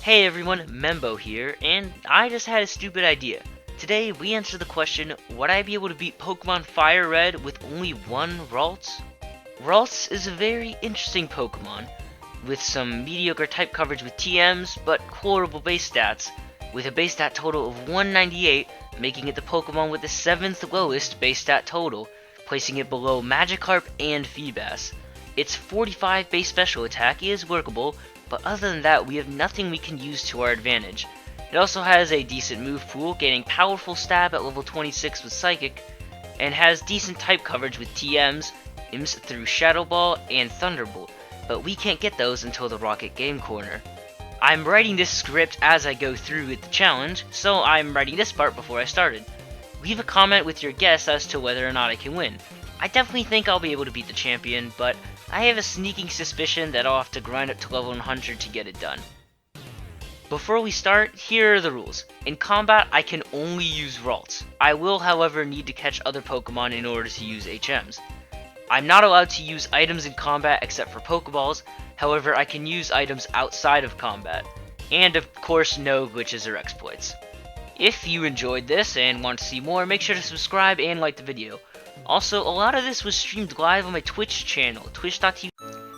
Hey everyone, Membo here, and I just had a stupid idea. Today we answer the question, would I be able to beat Pokemon Fire Red with only one Ralts? Ralts is a very interesting Pokemon, with some mediocre type coverage with TMs, but horrible base stats, with a base stat total of 198, making it the Pokemon with the 7th lowest base stat total, placing it below Magikarp and Feebas. Its 45 base special attack is workable, but other than that, we have nothing we can use to our advantage. It also has a decent move pool, gaining powerful stab at level 26 with Psychic, and has decent type coverage with TMs, IMs through Shadow Ball and Thunderbolt, but we can't get those until the Rocket Game Corner. I'm writing this script as I go through with the challenge, so I'm writing this part before I started. Leave a comment with your guess as to whether or not I can win. I definitely think I'll be able to beat the champion, but I have a sneaking suspicion that I'll have to grind up to level 100 to get it done. Before we start, here are the rules. In combat, I can only use Ralts. I will, however, need to catch other Pokemon in order to use HMs. I'm not allowed to use items in combat except for Pokeballs, however I can use items outside of combat. And of course, no glitches or exploits. If you enjoyed this and want to see more, make sure to subscribe and like the video. Also, a lot of this was streamed live on my Twitch channel, twitch.tv.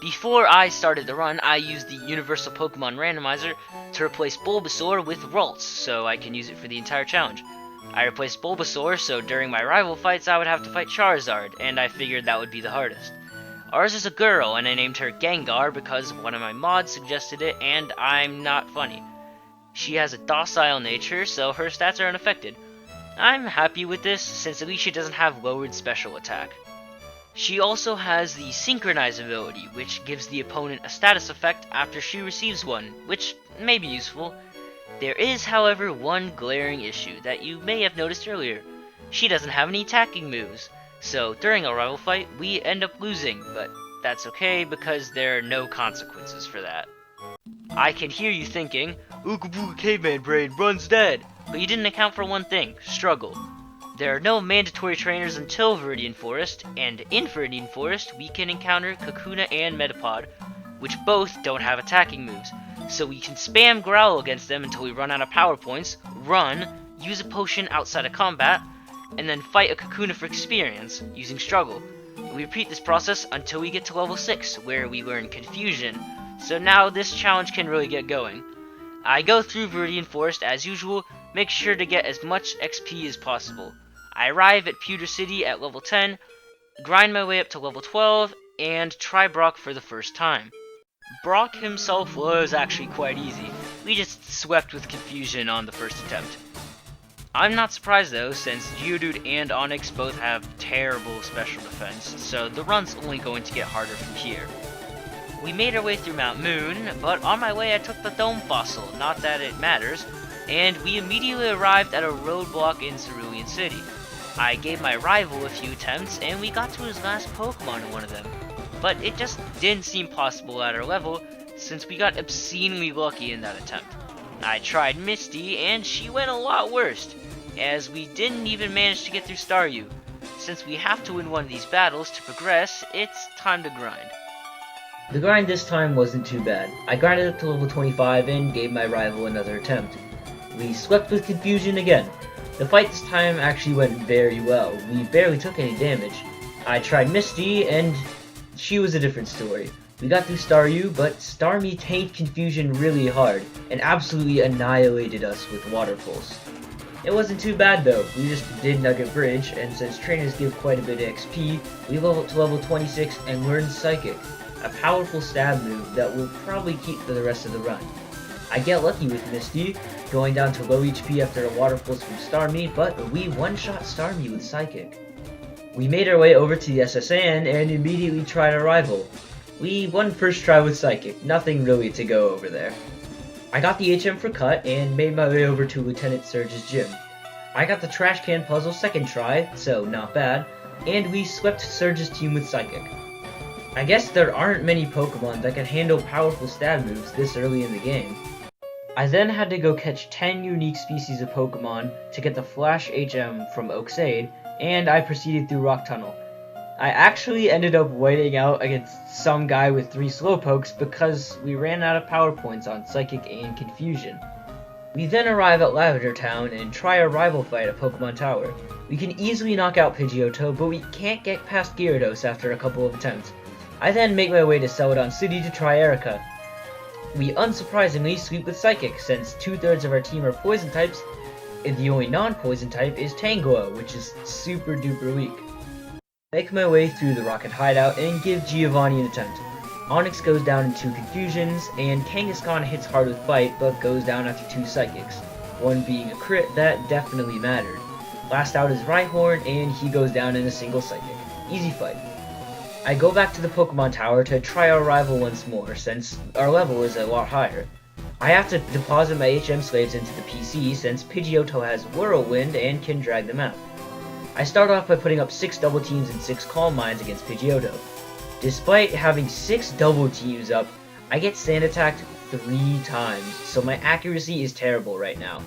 Before I started the run, I used the Universal Pokemon Randomizer to replace Bulbasaur with Ralts, so I can use it for the entire challenge. I replaced Bulbasaur, so during my rival fights I would have to fight Charizard, and I figured that would be the hardest. Ours is a girl, and I named her Gengar because one of my mods suggested it, and I'm not funny. She has a docile nature, so her stats are unaffected. I'm happy with this, since at least she doesn't have lowered special attack. She also has the Synchronize ability, which gives the opponent a status effect after she receives one, which may be useful. There is, however, one glaring issue that you may have noticed earlier. She doesn't have any attacking moves, so during a rival fight, we end up losing, but that's okay because there are no consequences for that. I can hear you thinking, Ooga Booga Caveman Brain runs dead! But you didn't account for one thing, struggle. There are no mandatory trainers until Viridian Forest, and in Viridian Forest we can encounter Kakuna and Metapod, which both don't have attacking moves, so we can spam Growl against them until we run out of power points, run, use a potion outside of combat, and then fight a Kakuna for experience, using struggle. We repeat this process until we get to level 6, where we learn Confusion, so now this challenge can really get going. I go through Viridian Forest as usual, make sure to get as much XP as possible. I arrive at Pewter City at level 10, grind my way up to level 12, and try Brock for the first time. Brock himself was actually quite easy. We just swept with Confusion on the first attempt. I'm not surprised though, since Geodude and Onix both have terrible special defense, so the run's only going to get harder from here. We made our way through Mount Moon, but on my way I took the Dome Fossil, not that it matters, and we immediately arrived at a roadblock in Cerulean City. I gave my rival a few attempts, and we got to his last Pokemon in one of them, but it just didn't seem possible at our level, since we got obscenely lucky in that attempt. I tried Misty, and she went a lot worse, as we didn't even manage to get through Staryu. Since we have to win one of these battles to progress, it's time to grind. The grind this time wasn't too bad. I grinded up to level 25 and gave my rival another attempt. We swept with Confusion again. The fight this time actually went very well. We barely took any damage. I tried Misty, and she was a different story. We got through Staryu, but Starmie tanked Confusion really hard, and absolutely annihilated us with Water Pulse. It wasn't too bad though, we just did Nugget Bridge, and since trainers give quite a bit of XP, we leveled to level 26 and learned Psychic, a powerful stab move that we'll probably keep for the rest of the run. I get lucky with Misty, going down to low HP after a Water Pulse from Starmie, but we one-shot Starmie with Psychic. We made our way over to the SSN and immediately tried our rival. We won first try with Psychic, nothing really to go over there. I got the HM for cut and made my way over to Lieutenant Surge's gym. I got the trash can puzzle second try, so not bad, and we swept Surge's team with Psychic. I guess there aren't many Pokemon that can handle powerful stab moves this early in the game. I then had to go catch 10 unique species of Pokemon to get the Flash HM from Oaksade, and I proceeded through Rock Tunnel. I actually ended up waiting out against some guy with 3 Slowpokes because we ran out of power points on Psychic and Confusion. We then arrive at Lavender Town and try a rival fight at Pokemon Tower. We can easily knock out Pidgeotto, but we can't get past Gyarados after a couple of attempts. I then make my way to Celadon City to try Erica. We unsurprisingly sweep with Psychic, since 2/3 of our team are Poison types, and the only non-Poison type is Tangela, which is super duper weak. I make my way through the Rocket Hideout and give Giovanni an attempt. Onyx goes down in 2 Confusions, and Kangaskhan hits hard with Bite, but goes down after 2 Psychics, one being a crit that definitely mattered. Last out is Rhyhorn, and he goes down in a single Psychic. Easy fight. I go back to the Pokemon Tower to try our rival once more, since our level is a lot higher. I have to deposit my HM slaves into the PC, since Pidgeotto has Whirlwind and can drag them out. I start off by putting up 6 double teams and 6 Calm Minds against Pidgeotto. Despite having 6 double teams up, I get sand attacked 3 times, so my accuracy is terrible right now.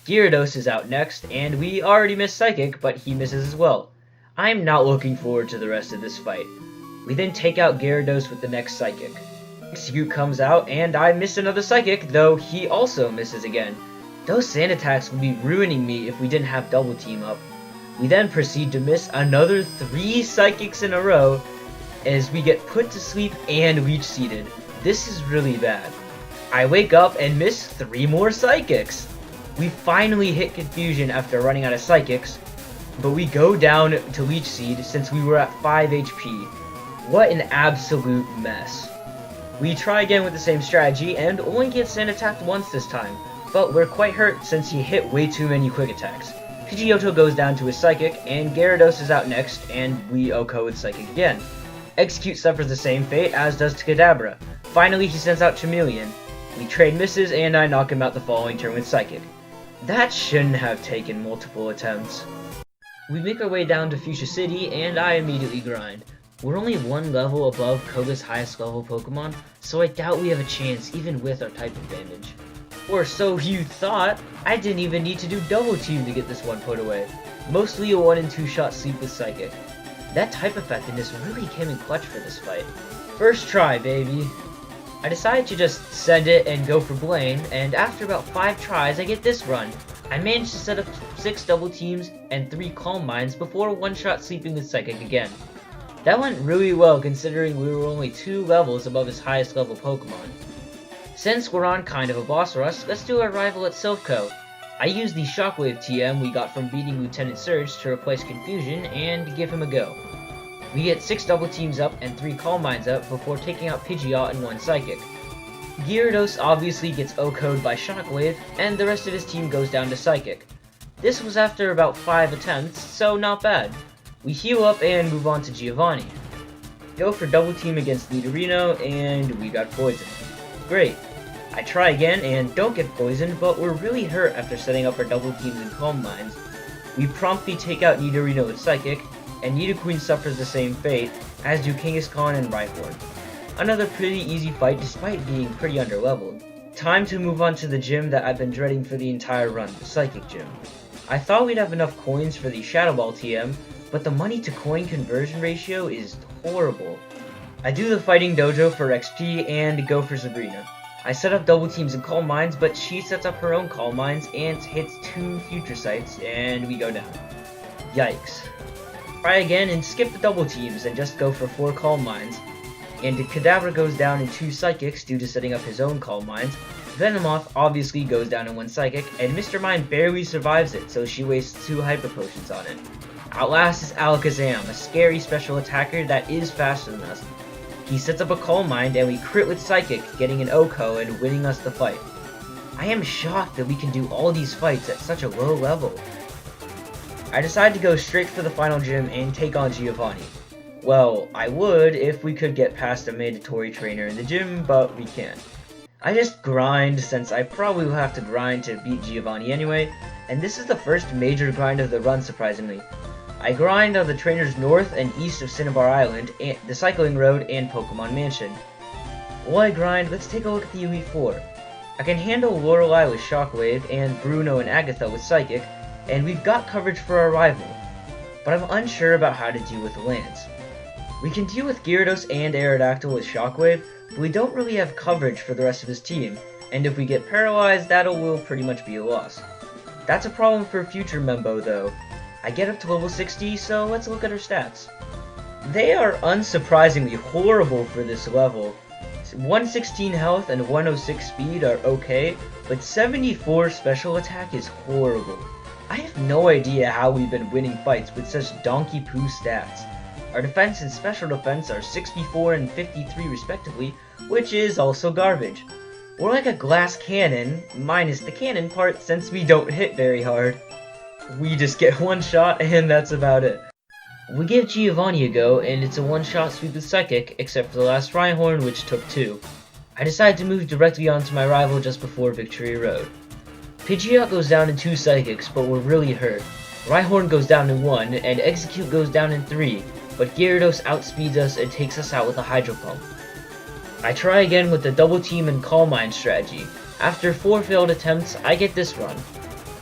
Gyarados is out next, and we already missed Psychic, but he misses as well. I'm not looking forward to the rest of this fight. We then take out Gyarados with the next Psychic. Execute comes out, and I miss another Psychic, though he also misses again. Those sand attacks would be ruining me if we didn't have double team up. We then proceed to miss another 3 Psychics in a row, as we get put to sleep and leech seeded. This is really bad. I wake up and miss 3 more Psychics. We finally hit Confusion after running out of Psychics, but we go down to leech seed since we were at 5 HP. What an absolute mess. We try again with the same strategy and only get sand attacked once this time, but we're quite hurt since he hit way too many quick attacks. Pidgeotto goes down to his Psychic, and Gyarados is out next, and we OHKO with Psychic again. Execute suffers the same fate, as does Kadabra. Finally, he sends out Chameleon. We trade misses, and I knock him out the following turn with Psychic. That shouldn't have taken multiple attempts. We make our way down to Fuchsia City, and I immediately grind. We're only 1 level above Koga's highest level Pokemon, so I doubt we have a chance even with our type advantage. Or so you thought. I didn't even need to do double team to get this one put away. Mostly a 1 and 2 shot sleep with Psychic. That type effectiveness really came in clutch for this fight. First try, baby. I decide to just send it and go for Blaine, and after about 5 tries I get this run. I managed to set up 6 double teams and 3 Calm Minds before 1-shot sleeping with Psychic again. That went really well considering we were only 2 levels above his highest level Pokemon. Since we're on kind of a boss rush, let's do our rival at Silph. I used the Shockwave TM we got from beating Lieutenant Surge to replace Confusion and give him a go. We get 6 double teams up and 3 Calm Minds up before taking out Pidgeot and 1 Psychic. Gyarados obviously gets OHKO'd by Shockwave, and the rest of his team goes down to Psychic. This was after about 5 attempts, so not bad. We heal up and move on to Giovanni. Go for double team against Nidorino, and we got poisoned. Great. I try again and don't get poisoned, but we're really hurt after setting up our double teams and Calm Minds. We promptly take out Nidorino with Psychic, and Nidoqueen suffers the same fate, as do Kangaskhan and Rhyhorn. Another pretty easy fight despite being pretty underleveled. Time to move on to the gym that I've been dreading for the entire run, the Psychic Gym. I thought we'd have enough coins for the Shadow Ball TM, but the money to coin conversion ratio is horrible. I do the Fighting Dojo for XP and go for Sabrina. I set up double teams and Calm Minds, but she sets up her own Calm Minds and hits 2 Future Sights, and we go down. Yikes. Try again and skip the double teams and just go for 4 Calm Minds. And Kadabra goes down in 2 Psychics due to setting up his own Calm Minds. Venomoth obviously goes down in 1 Psychic, and Mr. Mime barely survives it, so she wastes 2 Hyper Potions on it. Outlast is Alakazam, a scary special attacker that is faster than us. He sets up a Calm Mind and we crit with Psychic, getting an OHKO and winning us the fight. I am shocked that we can do all these fights at such a low level. I decide to go straight for the final gym and take on Giovanni. Well, I would if we could get past a mandatory trainer in the gym, but we can't. I just grind since I probably will have to grind to beat Giovanni anyway, and this is the first major grind of the run surprisingly. I grind on the trainers north and east of Cinnabar Island, and the Cycling Road, and Pokemon Mansion. While I grind, let's take a look at the Elite Four. I can handle Lorelei with Shockwave, and Bruno and Agatha with Psychic, and we've got coverage for our rival. But I'm unsure about how to deal with Lance. We can deal with Gyarados and Aerodactyl with Shockwave, but we don't really have coverage for the rest of his team, and if we get paralyzed, that will pretty much be a loss. That's a problem for future Membo though. I get up to level 60, so let's look at our stats. They are unsurprisingly horrible for this level. 116 health and 106 speed are okay, but 74 special attack is horrible. I have no idea how we've been winning fights with such donkey poo stats. Our defense and special defense are 64 and 53 respectively, which is also garbage. We're like a glass cannon, minus the cannon part since we don't hit very hard. We just get one shot and that's about it. We give Giovanni a go, and it's a one-shot sweep with Psychic, except for the last Rhyhorn, which took 2. I decide to move directly onto my rival just before Victory Road. Pidgeot goes down in 2 Psychics, but we're really hurt. Rhyhorn goes down in 1, and Execute goes down in 3, but Gyarados outspeeds us and takes us out with a Hydro Pump. I try again with the Double Team and Calm Mind strategy. After 4 failed attempts, I get this run.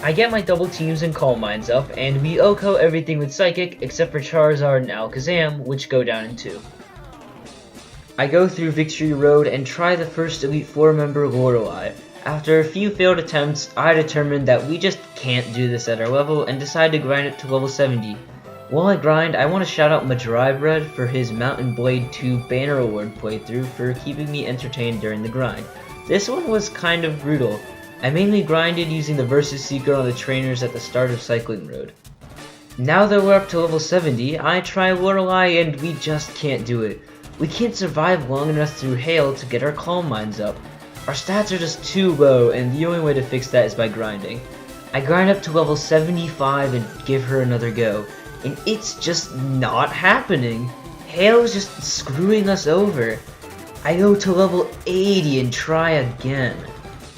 I get my Double Teams and Calm Minds up, and we OHKO everything with Psychic except for Charizard and Alakazam, which go down in 2. I go through Victory Road and try the first Elite Four member Lorelei. After a few failed attempts, I determined that we just can't do this at our level and decide to grind it to level 70. While I grind, I want to shout out Madrybread for his Mountain Blade 2 Banner Award playthrough for keeping me entertained during the grind. This one was kind of brutal. I mainly grinded using the Versus Seeker on the trainers at the start of Cycling Road. Now that we're up to level 70, I try Lorelei and we just can't do it. We can't survive long enough through Hail to get our Calm Minds up. Our stats are just too low, and the only way to fix that is by grinding. I grind up to level 75 and give her another go, and it's just not happening. Hail is just screwing us over. I go to level 80 and try again.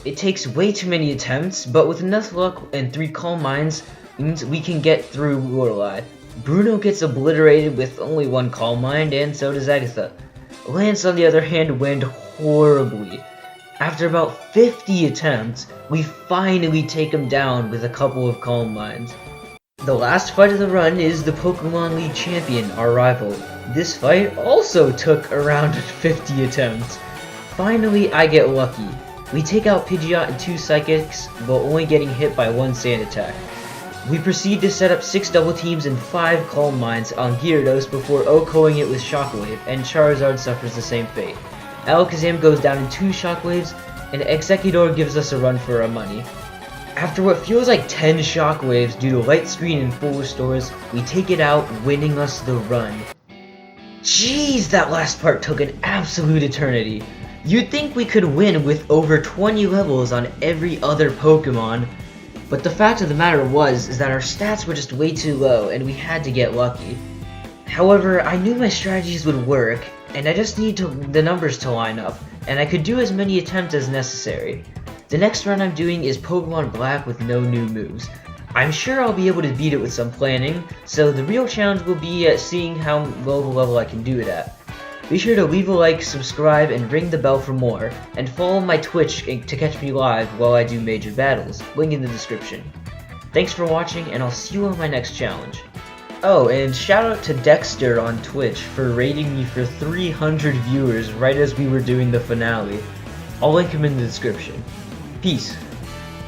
It takes way too many attempts, but with enough luck and 3 Calm Minds means we can get through Lorelei. Bruno gets obliterated with only 1 Calm Mind, and so does Agatha. Lance, on the other hand, went horribly. After about 50 attempts, we finally take him down with a couple of Calm Minds. The last fight of the run is the Pokemon League champion, our rival. This fight also took around 50 attempts. Finally, I get lucky. We take out Pidgeot in 2 Psychics, while only getting hit by 1 Sand Attack. We proceed to set up 6 Double Teams and 5 Calm Minds on Gyarados before OHKOing it with Shockwave, and Charizard suffers the same fate. Alakazam goes down in 2 Shockwaves, and Executor gives us a run for our money. After what feels like 10 Shockwaves due to Light Screen and full restores, we take it out, winning us the run. Jeez, that last part took an absolute eternity. You'd think we could win with over 20 levels on every other Pokemon, but the fact of the matter is that our stats were just way too low and we had to get lucky. However, I knew my strategies would work, and I just need the numbers to line up, and I could do as many attempts as necessary. The next run I'm doing is Pokemon Black with no new moves. I'm sure I'll be able to beat it with some planning, so the real challenge will be at seeing how low the level I can do it at. Be sure to leave a like, subscribe, and ring the bell for more, and follow my Twitch to catch me live while I do major battles, link in the description. Thanks for watching, and I'll see you on my next challenge. Oh, and shout out to Dexter on Twitch for rating me for 300 viewers right as we were doing the finale. I'll link him in the description. Peace.